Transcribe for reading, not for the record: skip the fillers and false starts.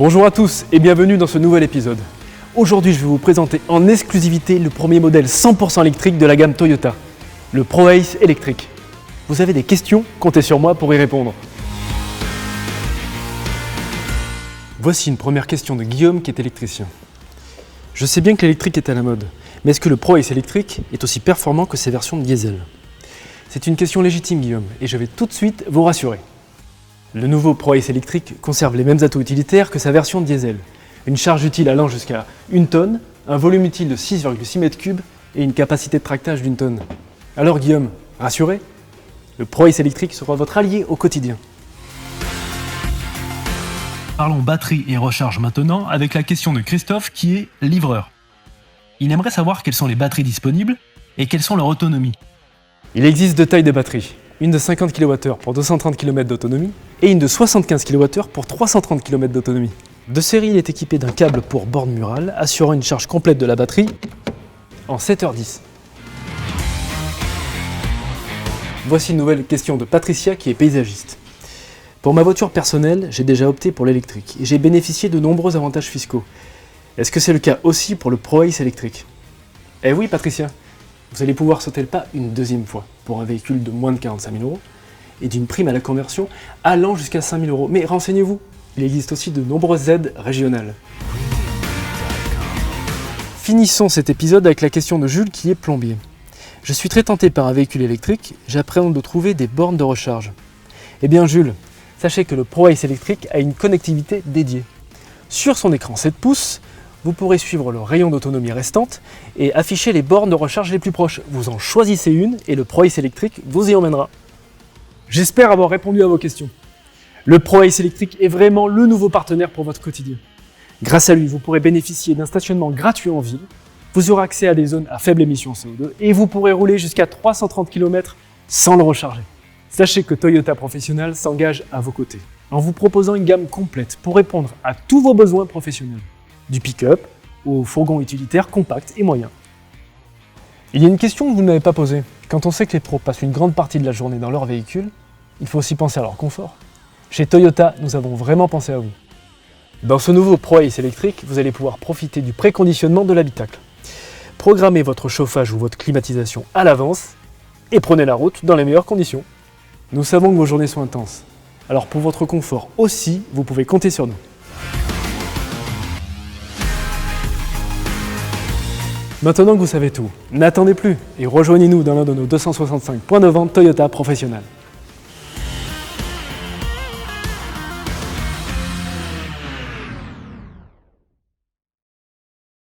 Bonjour à tous et bienvenue dans ce nouvel épisode. Aujourd'hui, je vais vous présenter en exclusivité le premier modèle 100% électrique de la gamme Toyota, le ProAce électrique. Vous avez des questions? Comptez sur moi pour y répondre. Voici une première question de Guillaume qui est électricien. Je sais bien que l'électrique est à la mode, mais est-ce que le ProAce électrique est aussi performant que ses versions diesel? C'est une question légitime, Guillaume, et je vais tout de suite vous rassurer. Le nouveau ProAce électrique conserve les mêmes atouts utilitaires que sa version diesel. Une charge utile allant jusqu'à 1 tonne, un volume utile de 6,6 m3 et une capacité de tractage d'1 tonne. Alors Guillaume, rassuré? Le ProAce électrique sera votre allié au quotidien. Parlons batterie et recharge maintenant avec la question de Christophe qui est livreur. Il aimerait savoir quelles sont les batteries disponibles et quelles sont leur autonomie. Il existe deux tailles de batteries, une de 50 kWh pour 230 km d'autonomie et une de 75 kWh pour 330 km d'autonomie. De série, il est équipé d'un câble pour borne murale assurant une charge complète de la batterie en 7h10. Voici une nouvelle question de Patricia qui est paysagiste. Pour ma voiture personnelle, j'ai déjà opté pour l'électrique et j'ai bénéficié de nombreux avantages fiscaux. Est-ce que c'est le cas aussi pour le ProAce électrique? Eh oui Patricia, vous allez pouvoir sauter le pas une deuxième fois pour un véhicule de moins de 45 000 € et d'une prime à la conversion allant jusqu'à 5 000 €. Mais renseignez-vous, il existe aussi de nombreuses aides régionales. Finissons cet épisode avec la question de Jules qui est plombier. Je suis très tenté par un véhicule électrique, j'appréhende de trouver des bornes de recharge. Eh bien Jules, sachez que le ProAce électrique a une connectivité dédiée. Sur son écran 7 pouces, vous pourrez suivre le rayon d'autonomie restante et afficher les bornes de recharge les plus proches. Vous en choisissez une et le ProAce électrique vous y emmènera. J'espère avoir répondu à vos questions. Le ProAce électrique est vraiment le nouveau partenaire pour votre quotidien. Grâce à lui, vous pourrez bénéficier d'un stationnement gratuit en ville, vous aurez accès à des zones à faible émission CO2 et vous pourrez rouler jusqu'à 330 km sans le recharger. Sachez que Toyota Professionnal s'engage à vos côtés en vous proposant une gamme complète pour répondre à tous vos besoins professionnels, du pick-up aux fourgons utilitaires compacts et moyens. Il y a une question que vous n'avez pas posée. Quand on sait que les pros passent une grande partie de la journée dans leur véhicule, il faut aussi penser à leur confort. Chez Toyota, nous avons vraiment pensé à vous. Dans ce nouveau ProAce électrique, vous allez pouvoir profiter du préconditionnement de l'habitacle. Programmez votre chauffage ou votre climatisation à l'avance et prenez la route dans les meilleures conditions. Nous savons que vos journées sont intenses, alors pour votre confort aussi, vous pouvez compter sur nous. Maintenant que vous savez tout, n'attendez plus et rejoignez-nous dans l'un de nos 265 points de vente Toyota Professionnal.